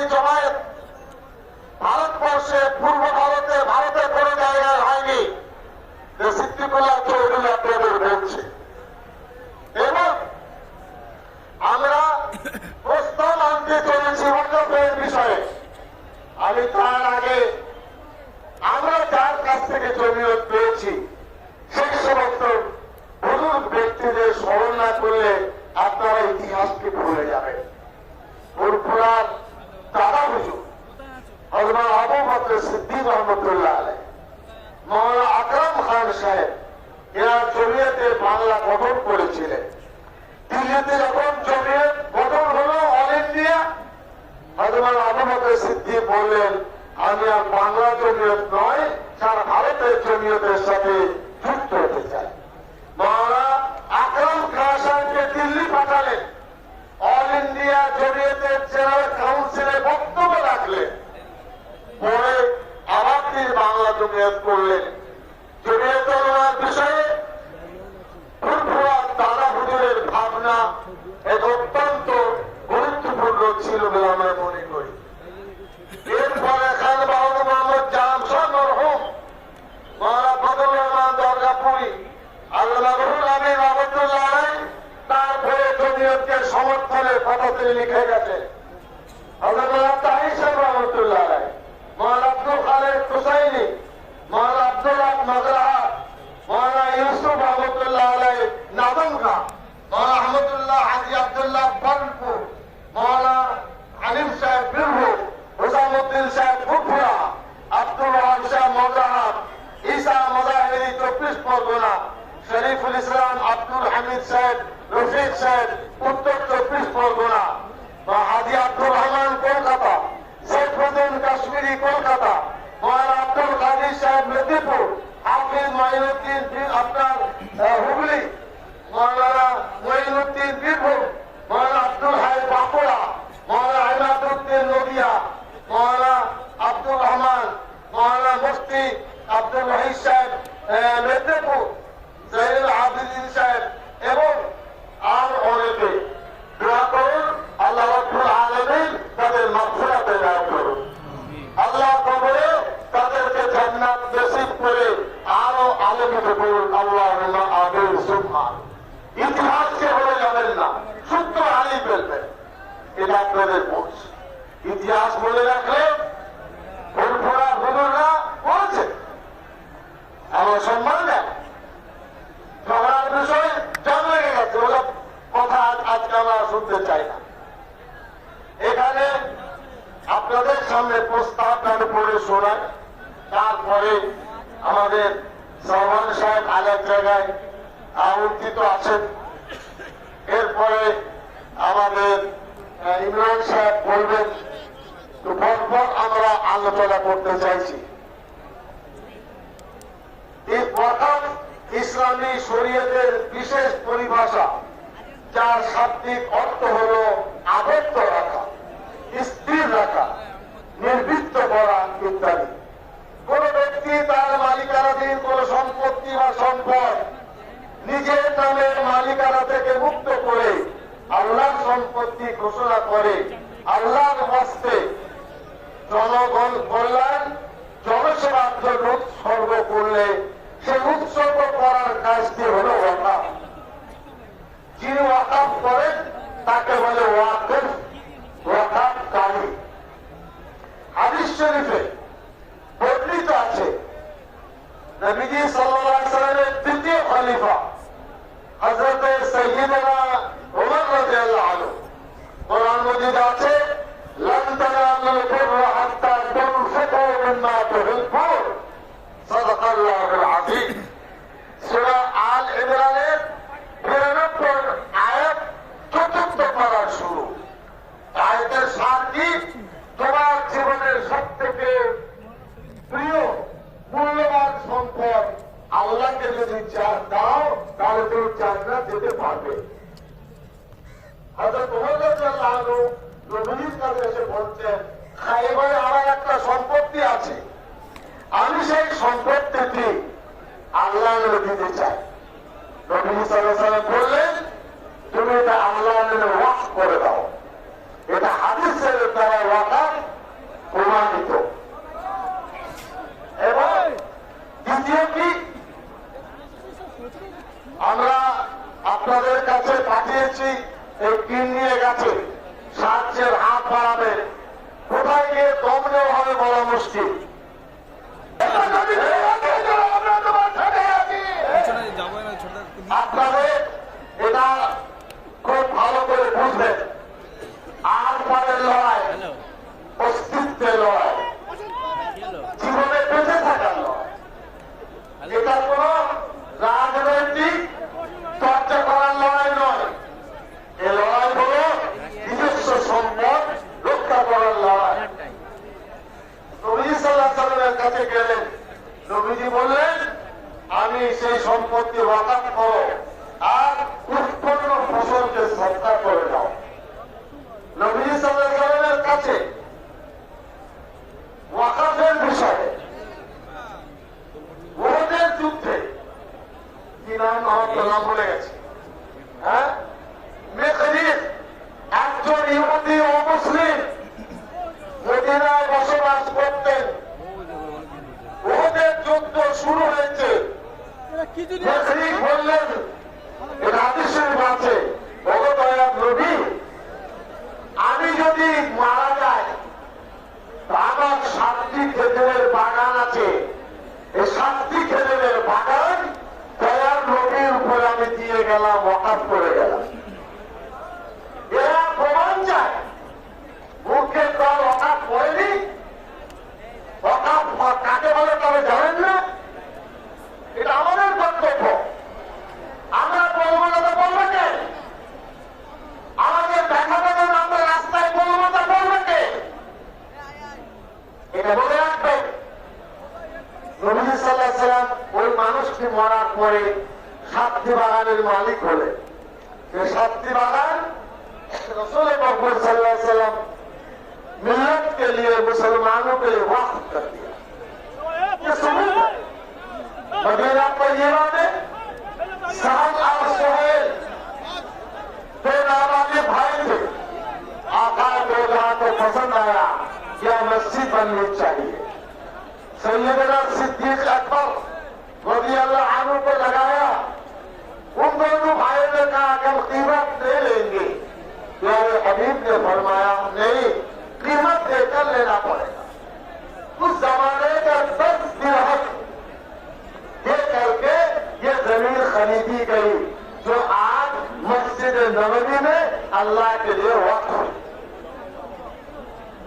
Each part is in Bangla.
ইসলামী জমায়েত ভারতবর্ষে পূর্ব ভারতে ভারতের কোন জায়গায় হয়নি। সিদ্দিকুল্লাহ চৌধুরী আপনাদের বলছে এবং আমরা প্রস্তাব আনতে চলেছি ওয়াকফের বিষয়ে। আমি তার আগে আমরা যার কাছ থেকে জমিয়ত পেয়েছি সেই সমস্ত বুজুর্গ ব্যক্তিদের স্মরণ না করলে আপনারা ইতিহাসকে ভুলে যাবেন। ফুরফুরার দাদা হুজুর হযরত আবু বকর সিদ্দিক রহমতুল্লাহ আলাইহ, মাওলানা আকরাম খান সাহেব এরা জমিয়তের বাংলা গঠন করেছিলেন। দিল্লিতে যখন জমিয়ত গঠন হলো অল ইন্ডিয়া, হযরত আবু বকর সিদ্দিক বললেন আমি আর বাংলা জমিয়ত নয়, সারা ভারতের জমিয়তের সাথে যুক্ত হতে চাই। মাওলানা আকরাম খান সাহেবকে দিল্লি পাঠালেন, অল ইন্ডিয়া জমিয়তের জেনারেল কাউন্সিলে বক্তব্য রাখলেন, পরে আবার তিনি বাংলা জমিয়ত করলেন। জমিয়ত উলামার বিষয়ে ফুরফুরার দাদা হুজুরের ভাবনা এক অত্যন্ত গুরুত্বপূর্ণ ছিল বলে আমরা মনে করি। এরপরে খান বাহাদুর মোহাম্মদ জামশাদ মরহুম, মাওলানা ফজলুর রহমান দরগাপুরি, আল্লামা রুহুল আমিন রহমতুল্লাহ আলাইহ তারপরে জমিয়তকে সমর্থনের কথা তিনি লিখে গেছেন। হযরত তাহির সাহেব রহমতুল্লাহ আলাইহ, মাওলানা আব্দুল খালেক হুসাইনি, মাওলানা আব্দুল্লাহ মাজরাহা, মাওলানা ইউসুফ রহমতুল্লাহ আলাইহ নাদমগা, মাওলানা আহমদুল্লাহ হাজী আব্দুল্লাহ বানপুর, মাওলানা আলিম সাহেব বীরভূম, হুসামউদ্দিন সাহেব ফুরফুরা, আব্দুল ওয়াহাব সাহেব মজাহাব, ঈসা মুজাহিরি 24 পরগনা, শরীফুল ইসলাম আব্দুল হামিদ সাহেব রফিক সাহেব উত্তর 24 পরগনা, হাজী আব্দুর রহমান কলকাতা, সৈফুদ্দিন কাশ্মীরি কলকাতা, মাওলানা আব্দুল কাদির সাহেব মেদিনীপুর, হাফিজ মাইনুদ্দিন আপনার হুগলি, মাওলানা মঈনুদ্দিন বীরভূম, মাওলানা আব্দুল হাই বাঁকুড়া, মাওলানা ইমাদউদ্দিন নদিয়া, মাওলানা আব্দুর রহমান, মাওলানা মুফতি আব্দুল ওয়াহিদ সাহেব মেদিনীপুর, জহিরুল আবেদিন সাহেব এবং আর অনেকে। দোয়া করুন আল্লাহ রাব্বুল আলামিন তাদের মাগফিরাত দান করুন, আল্লাহ কবরে তাদেরকে জান্নাত নসিব করে আরো আলোকিত করুন। আল্লাহুম্মা আমিন সুবহান। ইতিহাসকে ভুলে যাবেন না, সত্য হারিয়ে ফেলবেন, এটা আপনাদের বোঝ। ইতিহাস বলে রাখলে ফুরফুরা হুজুররা বলেছে আমার সম্মান দেয়, ঝগড়ার বিষয় জন্ম লেগে গেছে, ওসব কথা আজকে আমরা শুনতে চাই না। এখানে আপনাদের সামনে প্রস্তাবটা পড়ে শোনায়, তারপরে আমাদের সালমান সাহেব আরেক জায়গায় আমন্ত্রিত আছেন, এরপরে আমাদের ইমরান সাহেব বলবেন। তো পরপর আমরা আলোচনা করতে চাইছি। এই প্রথম ইসলামী শরীয়তের বিশেষ পরিভাষা, যার শাব্দিক অর্থ হল আবদ্ধ রাখা, স্থির রাখা, নির্বৃত্ত করা ইত্যাদি। কোন ব্যক্তি তার মালিকানাধীন কোন সম্পত্তি বা সম্পদ নিজের নামের মালিকানা থেকে মুক্ত করে আল্লাহর সম্পত্তি ঘোষণা করে আল্লাহর হস্তে জনগণ কল্যাণ জনসেবার জন্য উৎসর্গ করলে সে উৎসর্গ করার কাজটি হল ওয়াকাফ। যিনি ওয়াকাফ করেন তাকে বলে ওয়াকিফ, ওয়াকাফকারী। হাদিস শরীফে বর্ণিত আছে নবীজি সাল্লাল্লাহু আলাইহি ওয়াসাল্লামের দ্বিতীয় খলিফা হযরত সাইয়্যিদনা ওমর রাদিয়াল্লাহু আনহু, কোরআন মাজিদ আছে লান তানালুল বিররা হাত্তা তুনফিকু মিম্মা তুহিব্বুন, সাদাকাল্লাহুল আযীম। সূরা আল ইমরানের 92 আয়াত 4th পারা শুরু। আয়াতের সার কি? তোমার জীবনের সবথেকে প্রিয় মূল্যবান সম্পদ আল্লাহকে যদি দাও তাহলে তুমি জান্নাত যেতে পারবে। হযরত ওমর রাদিয়াল্লাহু আনহু নবীর কাছে এসে বলছেন, খায়বারে আমার একটা সম্পত্তি আছে, আমি সেই সম্পত্তিটি আল্লাহ দিতে চাই। নবী সাল্লাল্লাহু আলাইহি ওয়াসাল্লাম বললেন, তুমি এটা আল্লাহর নামে ওয়াকফ করে দাও। এটা হাদিসের দ্বারা ওয়াকফ আপনাদের কাছে পাঠিয়েছি, এই টিম নিয়ে গেছে, সাহায্যের হাত বাড়াবেন। কোথায় গিয়ে দম নেওয়া হবে বলা মুশকিল। আপনাদের এটা খুব ভালো করে বুঝবেন। আর পরের লড়াই অস্তিত্বের লড়াই, জীবনে বেঁচে থাকার লড়াই। এটা কোন রাজনৈতিক চর্চা করার লড়াই নয়। এ লড়াই হল নিজস্ব সম্পদ রক্ষা করার লড়াই। নবীজি সাল্লাল্লাহু আলাইহি ওয়াসাল্লামের কাছে গেলেন, নবীজি বললেন আমি সেই সম্পত্তি ওয়াকাফ করো আর উৎপন্ন ফসলকে সদকা করে দাও। নবীজি সাল্লাল্লাহু আলাইহি ওয়াসাল্লামের কাছে ওয়াকাফের বিষয়ে ওদের যুদ্ধে কি নাম, আমার তো নাম ভুলে গেছে, হ্যাঁ, মেখরিফ একজন ইহুদি ও মুসলিম মদিনায় বসবাস করতেন। ওদের যুদ্ধ শুরু হয়েছে। মেখরিফ বললেন, এটা হাদিসের আছে, ওগো দয়ার নবী, আমি যদি মারা যাই, আমার 7টি খেজুরের বাগান আছে, এই 7টি খেজুরের বাগান দয়ার নবীর উপরে আমি দিয়ে গেলাম, ওয়াকাফ করে গেলাম। এরা প্রমাণ চায়, মুখের দল ওয়াকাফ করেনি। ওয়াকাফ কাকে বলে তবে জানেন না? এটা আমাদের কর্তব্য। আমরা বলবো না তো বলবে কে? আমাদের দেখা দেবেন, আমরা রাস্তায় বলবো না বলবে কে? এটা মনে রাখবেন। নবী সাল্লাল্লাহু আলাইহি ওয়াসাল্লাম ওই মানুষটি মরার পরে 7টি বাগানের মালিক হলেন। এই 7টি बागान रसूल मोहम्मद सल्लल्लाहु अलैहि वसल्लम मिल्लत के लिए, मुसलमानों के लिए वक्फ कर दिया। ये सबूत है। मदीना तैयबा में साद और सुहेल दो नाबालिग भाई थे। आका को जहां को पसंद आया, यह मस्जिद बननी चाहिए। सैयदना सिद्दीक अकबर रज़ी अल्लाह अन्हु को लगाया। उन दोनों भाइयों ने कहा कि हम कीमत दे लेंगे। प्यारे हबीब ने फरमाया नहीं, कीमत देकर लेना पड़ेगा। उस जमाने का 10 दिरहम दे करके ये जमीन खरीदी गई, जो आज मस्जिद नबवी में अल्लाह के लिए वक्फ है।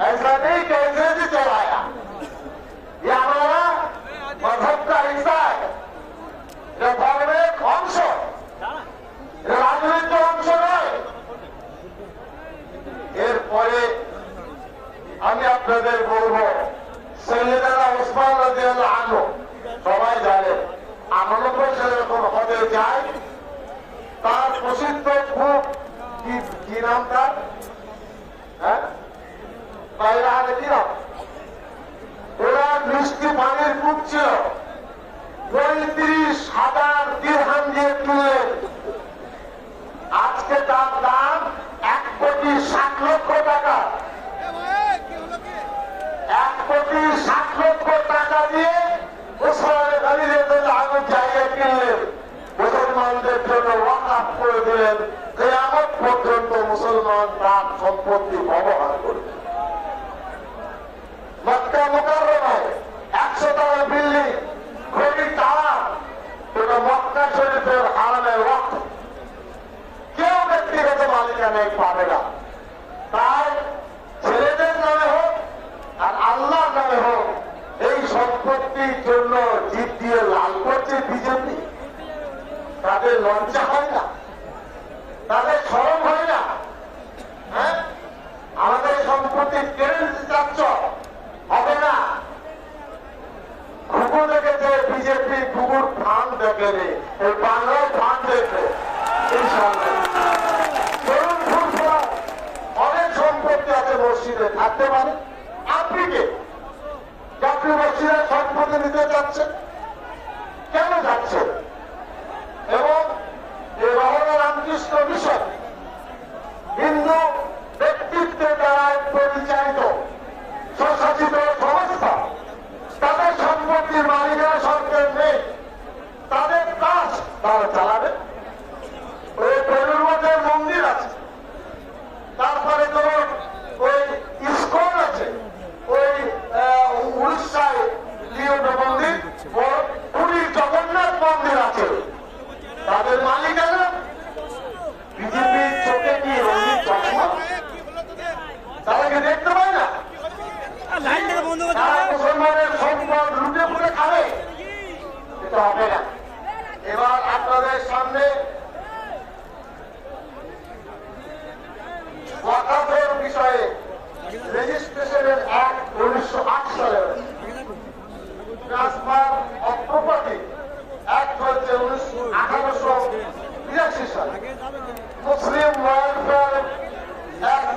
ऐसा नहीं कैसे भी चलाया, ये हमारा मजहब का हिस्सा है। जो धर्में एक अंश, রাজনৈতিক অংশ নয়। এরপরে আমি আপনাদের বলবো, সৈয়দনা ওসমান রাদিয়াল্লাহু আনহু সবাই জানেন, 99 সালে যখন হজে যায়, তার প্রসিদ্ধ কূপ কি নাম তার, হ্যাঁ, বাইরে কি নাম, ওরা মিষ্টি পানির কূপ ছিল। 35,000 দিরহাম দিয়ে কিনলেন। আজকে তার দাম 1,60,00,000 টাকা। 1,60,00,000 টাকা দিয়ে ওসমানে গনি রাদিয়াল্লাহু আনহু জায়গা কিনলেন, মুসলমানদের জন্য ওয়াকফ করে দিলেন। কিয়ামত পর্যন্ত মুসলমান তার সম্পত্তি ব্যবহার করবে। মক্কা মুকাররমায় 100 তলা বিল্ডিং, ঘড়ি তারা, এটা মক্কা শরীফের হারামের ওয়াকফ। কেউ ব্যক্তিগত মালিকানা পাবে না। তাই ছেলেদের নামে হোক আর আল্লাহর নামে হোক, এই সম্পত্তির জন্য জিত দিয়ে লাল করছে বিজেপি। তাদের লজ্জা হয় না? তাদের শরম হয় না? হ্যাঁ, আমাদের সম্পত্তি কেড়ে নিতে চাচ্ছ, হবে না। ঘুঘু দেখেছে বিজেপি, ঘুঘুর ফান্ড দেখেনি, এই বাংলার ফান্ড দেখে অনেক সম্পত্তি আছে মসজিদে, থাকতে পারে। আপনি কে? আপনি মসজিদের সম্পত্তি নিতে যাচ্ছেন, কেন যাচ্ছেন? এবং এই রহমান রামকৃষ্ণ মিশন হিন্দু ব্যক্তিত্বের দ্বারা পরিচালিত স্বশাসিত সংস্থা, তাদের সম্পত্তির মালিকানা সরকার নেই, তাদের কাজ তারা চালাবে। ওই তারা কি দেখতে পায় না? তারা মুসলমানের সম্পদ লুটে ফুটে খাবে, এটা হবে না। এবার আপনাদের সামনে ওয়াকাফের বিষয়ে রেজিস্ট্রেশনের অ্যাক্ট 1908 সালের ট্রান্সফার অফ প্রপার্টি অ্যাক্ট হচ্ছে 1882 সালে, মুসলিম ওয়েলফেয়ার অ্যাক্ট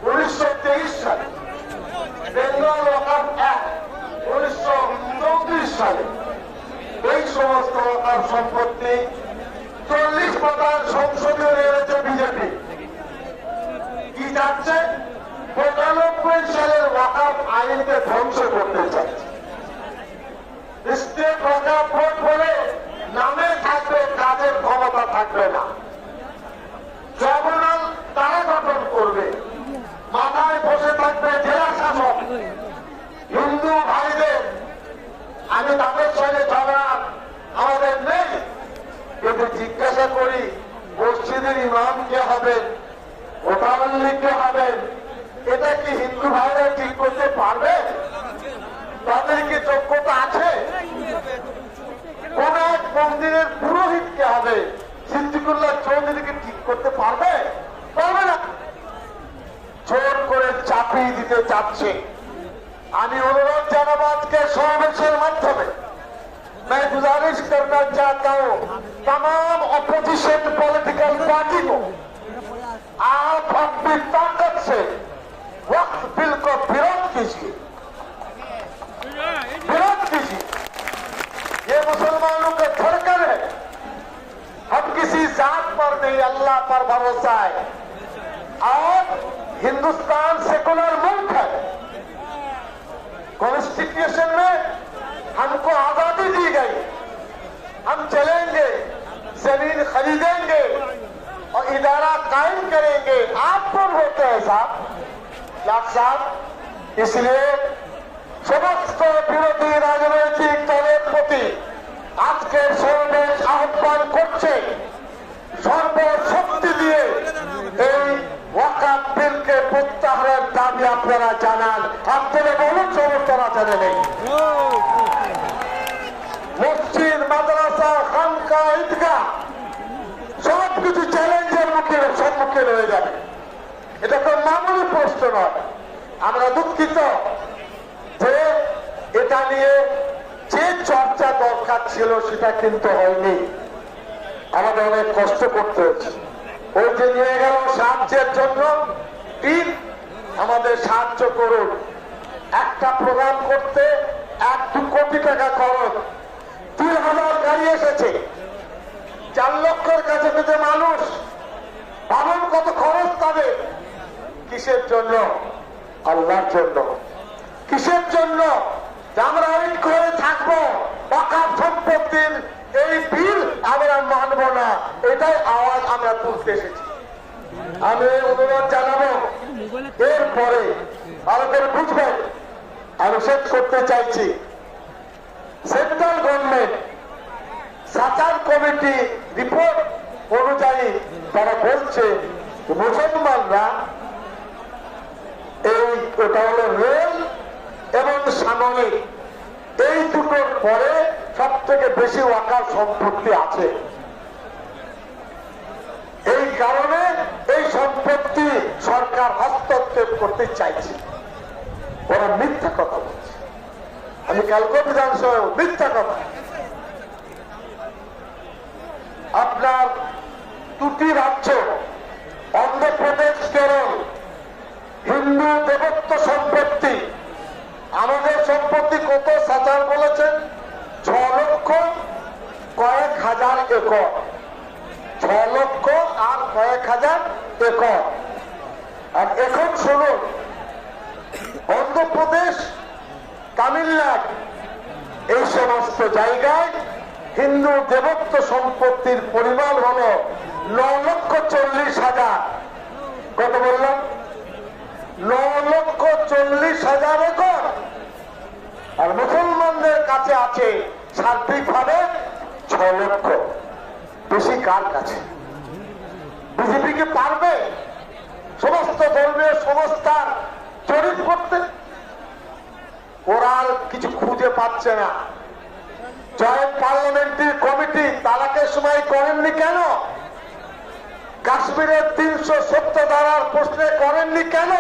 1923 সালে, বেঙ্গল ওয়াকাফ অ্যাক্ট 1934 সালে। এই সমস্ত ওয়াকাফ সম্পত্তি 40% সংসদীয় এনেছে বিজেপি। কি চাচ্ছে? 95 সালের ওয়াকাফ আইনকে ধ্বংস করতে চাচ্ছে। স্টেট ওয়াকাফ বোর্ড বলে নামে থাকবে, কাজের ক্ষমতা থাকবে না। ট্রাইব্যুনাল তারা গঠন করবে, মাথায় বসে থাকবে জেলা শাসক। হিন্দু ভাইদের, আমি তাদের সঙ্গে ঝগড়া আমাদের নেই, কিন্তু জিজ্ঞাসা করি মসজিদের ইমাম কে হবেন, ভোটারলি কে হবেন, এটা কি হিন্দু ভাইরা ঠিক করতে পারবে? তাদের কি যোগ্যতা আছে? কোন এক মন্দিরের পুরোহিত কে হবে, সিদ্দিকুল্লাহ চৌধুরীকে ঠিক করতে পারবে? পারবে না। জোর করে চাপিয়ে দিতে চাচ্ছে। আমি অনুরোধ জানাবো আজকে সমাবেশের মাধ্যমে, मैं गुजारिश करना चाहता हूं तमाम अपोजिशन पॉलिटिकल पार्टी को, आप अपनी ताकत से वक्त बिल को विरोध कीजिए, विरोध कीजिए। ये मुसलमानों का धड़कन है। हम किसी जात पर नहीं, अल्लाह पर भरोसा है। और हिंदुस्तान सेकुलर मुल्क है। कॉन्स्टिट्यूशन में हमको आजादी दी गई, हम चलेंगे, जमीन खरीदेंगे और इदारा कायम करेंगे। आप कौन होते हैं साहब, लाख साहब? इसलिए समस्त বিরোধী রাজনৈতিক দলের প্রতি আজকের সমাবেশ আহ্বান করছে, সর্বশক্তি দিয়ে এই ওয়াকাফ বিলকে প্রত্যাহারের দাবি আপনারা জানান। আপনারা বলুন সমর্থনা জানে নেই। মসজিদ, মাদ্রাসা, খানকা, ঈদগাহ সবকিছু চ্যালেঞ্জের সম্মুখীন হয়ে যাবে। এটা তো মামুলি প্রশ্ন নয়। আমরা দুঃখিত যে এটা নিয়ে যে চর্চা দরকার ছিল সেটা কিন্তু হয়নি। আমাদের অনেক কষ্ট করতে হচ্ছে। ওই যে নিয়ে গেল সাহায্যের জন্য, ঠিক আমাদের সাহায্য করুন। একটা প্রোগ্রাম করতে 1-2 কোটি টাকা খরচ, 3000 গাড়ি এসেছে, 4 লক্ষের কাছে পেতে মানুষ, ভাবুন কত খরচ তাদের। কিসের জন্য? আল্লাহর জন্য। কিসের জন্য? আমরা ঐক্য করে থাকবো, ওয়াকাফ সম্পত্তির এই বিল আমরা মানব না, এটাই আওয়াজ আমরা তুলতে এসেছি। আমি অনুরোধ জানাবো, এরপরে ভারতের বুঝবেন, আমি শেষ করতে চাইছি, central government Sachar committee report অনুযায়ী তারা বলছে মুসলমানরা এই ওটা হলো রেল এবং সামরিক, এই দুটোর পরে সব থেকে বেশি ওয়াকাফ সম্পত্তি আছে। এই কারণে এই সম্পত্তি সরকার হস্তক্ষেপ করতে চাইছে। ওরা মিথ্যা কথা বলছে। আমি কালকে বিধানসভায় মিথ্যা কথা। আপনার 2টি রাজ্য অন্ধ্রপ্রদেশ, কেরল, হিন্দু দেবত্ব সম্পত্তি, আমাদের সম্পত্তি কত সাচার বলেছেন? 6 লক্ষ কয়েক হাজার একর, 6 লক্ষ আর কয়েক হাজার একর। আর এখন শুনুন, অন্ধ্রপ্রদেশ, তামিলনাড়ু এই সমস্ত জায়গায় হিন্দু দেবত্ব সম্পত্তির পরিমাণ হল 9,40,000। কত বললাম? 9,40,000 একর। আর মুসলমানদের কাছে আছে সার্বিকভাবে 6 লক্ষ। বেশি কার কাছে? বিজেপি কি পারবে? ধর্মীয় সংস্থার জরিপ করতে? ওরা আর কিছু খুঁজে পাচ্ছে না। জয়েন্ট পার্লামেন্টারি কমিটি তালাকের সময় করেননি কেন? কাশ্মীরের 370 ধারার প্রশ্নে করেননি কেন?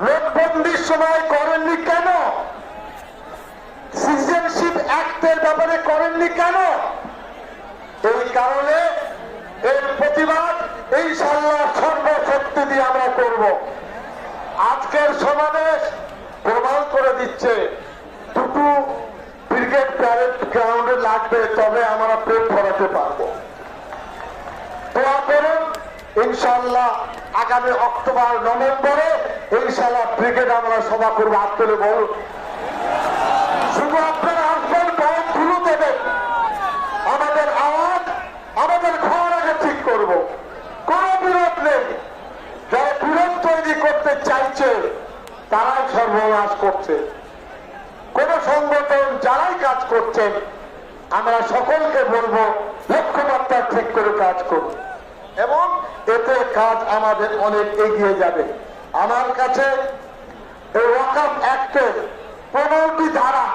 নোটবন্দির সময় করেননি কেন? সিটিজেনশিপ অ্যাক্টের ব্যাপারে করেননি কেন? এই কারণে এর প্রতিবাদ ইনশাআল্লাহ সর্বশক্তি দিয়ে আমরা করব। আজকের সমাবেশ প্রমাণ করে দিচ্ছে দুটো ব্রিগেড প্যারেড গ্রাউন্ডে লাগবে, তবে আমরা পেট ভরাতে পারবো। দোয়া করুন, ইনশাআল্লাহ আগামী অক্টোবর নভেম্বরে ইনশাআল্লাহ ব্রিগেড আমরা সভা করবো। হাত তুলে বলুন। শুধু আপনারা আসবেন, পায়ে ধুলো দেবেন, আমাদের আওয়াজ আমাদের ঘর আগে ঠিক করব। কোন বিরোধ নেই। যারা বিরোধ তৈরি করতে চাইছে তারাই সর্বনাশ করছে। কোন সংগঠন যারাই কাজ করছেন আমরা সকলকে বলবো লক্ষ্যমাত্রা ঠিক করে কাজ করুন, এবং এতে কাজ আমাদের অনেক এগিয়ে যাবে। আমার কাছে এই ওয়াকফ অ্যাক্টের 15টি ধারা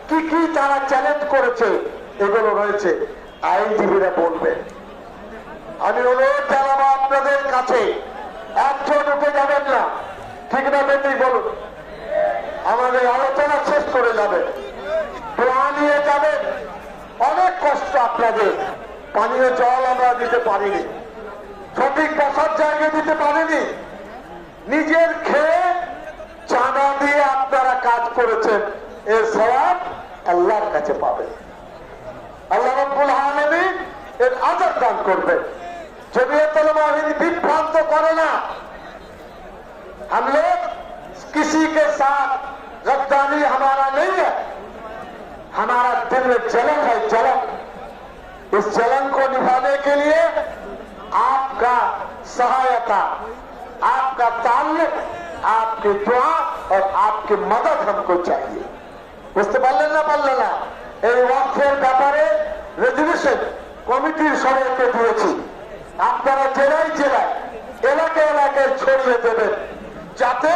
কি কি তারা চ্যালেঞ্জ করেছে এগুলো রয়েছে, আইনজীবীরা বলবেন। আমি অনুরোধ জানাবো আপনাদের কাছে, একজন উঠে যাবেন না, ঠিক না বেটি বলুন? আমাদের আলোচনা শেষ করে যাবে, দোয়া নিয়ে যাবেন। অনেক কষ্ট আপনাদের, পানীয় জল আমরা দিতে পারিনি, সঠিক বসার জায়গা দিতে পারিনি, নিজের খেয়ে চাঁদা দিয়ে আপনারা কাজ করেছেন, এর সওয়াব আল্লাহর কাছে পাবেন। আল্লাহ রাব্বুল আলামিন এর আযাব দান করবেন। জমিয়তুল মুজাহিদিন বিভ্রান্ত করে না। हम लोग किसी के साथ गद्दारी हमारा नहीं है, हमारा दिल में जलन है, जलन। इस जलन को निभाने के लिए आपका सहायता, आपका ताल्लुक, आपकी दुआ और आपकी मदद हमको चाहिए। বুঝতে পারলেন না? পারলেন না? এই ওয়াকফের ব্যাপারে রেজুলেশন কমিটির সবাইকে দিয়েছি। আপনারা জেলায় জেলায় এলাকায় এলাকায় ছড়িয়ে দেবেন, যাতে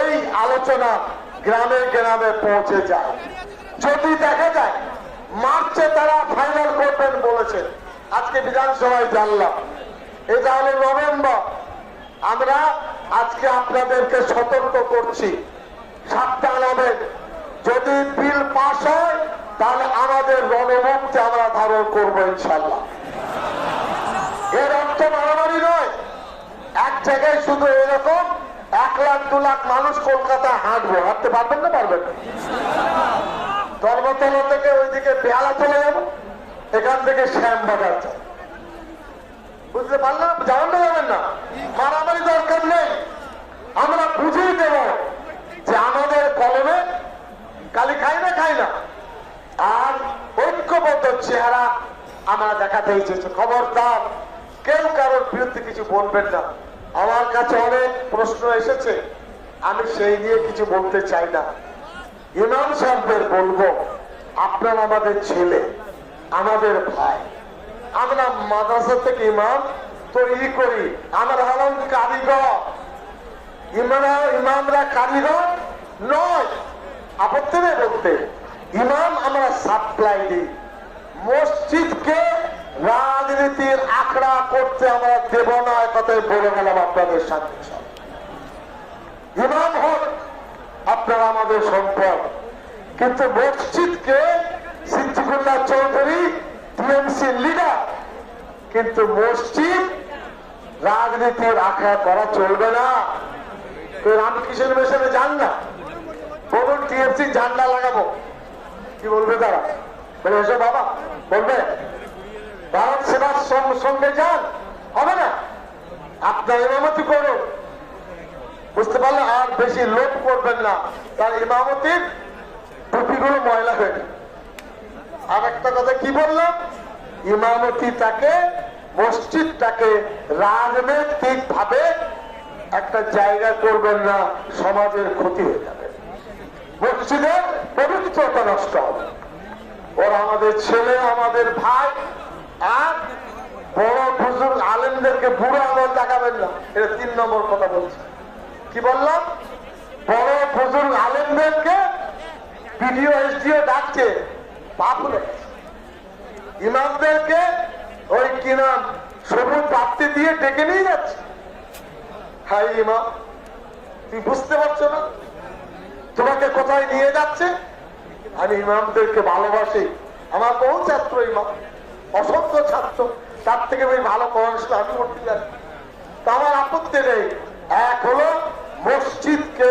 এই আলোচনা গ্রামে গ্রামে পৌঁছে যায়। যদি দেখা যায় মার্চে তারা ফাইনাল করবেন বলেছে, আজকে বিধানসভায় জানলাম, এটা হলো নভেম্বর। আমরা আজকে আপনাদেরকে সতর্ক করছি, সাবধান হবেন। যদি বিল পাস হয় তাহলে আমাদের রণমুক্তি আমরা ধারণ করবো ইনশাল্লাহ। এর অর্থ মারামারি নয়। এক জায়গায় শুধু এরকম 1 লাখ 2 লাখ মানুষ কলকাতায় হাঁটবো, হাঁটতে পারবেন না? পারবেন। ধর্মতলা থেকে ওইদিকে বেহালা চলে যাবো, এখান থেকে শ্যামবাজার যায়। বুঝতে পারলাম? যাবেন না? যাবেন না? মারামারি দরকার নেই। আমরা বুঝিয়ে দেব যে আমাদের কলমে কালি খাই না, আর ঐক্যবদ্ধ চেহারা আমরা দেখাতে এসেছি। খবরদার কেউ কারোর বিরুদ্ধে কিছু বলবেন না। আমার কাছে অনেক প্রশ্ন এসেছে, আমি সেই নিয়ে কিছু বলতে চাই না। ইমাম সাহেবদের বলবো, আপনারা আমাদের ছেলে, আমাদের ভাই, আমরা মাদ্রাসা থেকে ইমাম তৈরি করি, আমরা হলাম কারিগর। ইমামরা কারিগর নয়, আপত্তি নেই বলতে। ইমাম আমরা সাপ্লাই দিই। মসজিদকে রাজনীতির আখড়া করতে আমরা দেব না, কথাই বলে গেলাম আপনাদের সাথে। ইমাম হোক আপনারা আমাদের সম্পদ, কিন্তু মসজিদকে সিদ্দিকুল্লাহ চৌধুরী টিএমসি লিডার, কিন্তু মসজিদ রাজনীতির আখড়া করা চলবে না। রামকৃষ্ণ মিশনে যান না, বলুন টিএমসি ঝান্ডা লাগাবো, কি বলবে তারা? বলে এসো বাবা, বলবে ভারত সেবার সঙ্গে যান, হবে না? আপনার ইমামতি করুন, বুঝতে পারলে? আর বেশি লোভ করবেন না, তার ইমামতির টুপিগুলো ময়লা হয়ে যায়। আর একটা কথা কি বললাম, ইমামতিটাকে, মসজিদটাকে রাজনৈতিক ভাবে একটা জায়গা করবেন না, সমাজের ক্ষতি হয়ে যাবে, মসজিদের পবিত্রতা নষ্ট হবে। ওরা আমাদের ছেলে, আমাদের ভাই, আর বড় বুজুর্গ আলেমদেরকে বুড়ো আঙুল দেখাবেন না, এটা 3 নম্বর কথা বলছি। কি বললাম? বড় বুজুর্গ আলেমদেরকে ভিডিও এসডিও ডাকছে, বাপুরে ইমামদেরকে ওই কি নাম সবুজ বাতি দিয়ে ডেকে নিয়ে যাচ্ছে। হাই ইমাম, তুমি বুঝতে পারছো না তোমাকে কোথায় নিয়ে যাচ্ছে? আমি ইমামদেরকে ভালোবাসি, আমার বহু ছাত্র ইমাম, অসংখ্য ছাত্র, তার থেকে আমি ভালো পড়াশোনা আমি করতে জানি, তা আমার আপত্তি নেই। এক হলো মসজিদকে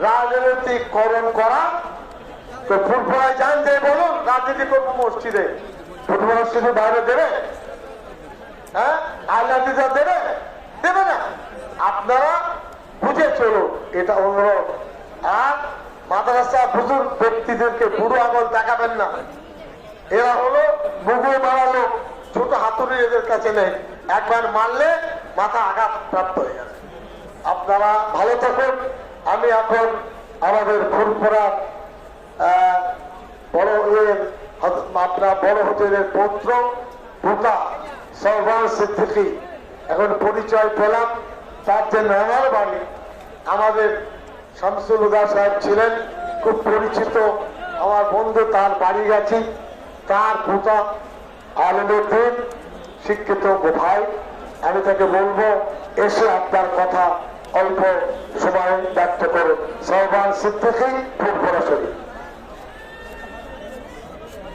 রাজনৈতিকরণ করা। তো ফুটবলায় যান যে বলুন রাজনীতি করবো মসজিদে, ফুটবলার শুধু বাইরে দেবে? হ্যাঁ, আল্লাহ দেবে? দেবে না। আপনারা বুঝে চলো, এটা অনুরোধ। আর মাদ্রাসা বুজুর্গ ব্যক্তিদেরকে বুড়ো আঙুল দেখাবেন না, এরা হলো মুগুর মারালো, ছোট হাতুড়ি এদের কাছে নেই, একবার মারলে মাথা আঘাত প্রাপ্ত হয়ে যাবে। আপনারা ভালো থাকুন। আমি এখন আমাদের ফুরফুরার বড় আপনার বড় হোটেলের পুত্র ভূতা সরওয়ার সিদ্দিকী এখন পরিচয় পেলাম। তার যে নানার বাড়ি আমাদের শামসুল হুদা সাহেব ছিলেন, খুব পরিচিত আমার বন্ধু, তার বাড়ি গেছি। তার ভূতা আলমউদ্দিন শিক্ষিত ভাই, আমি তাকে বলবো এসে আপনার কথা অল্প সময় ব্যক্ত করুন। সরওয়ার সিদ্দিকী ফুরফুরা শরীফ।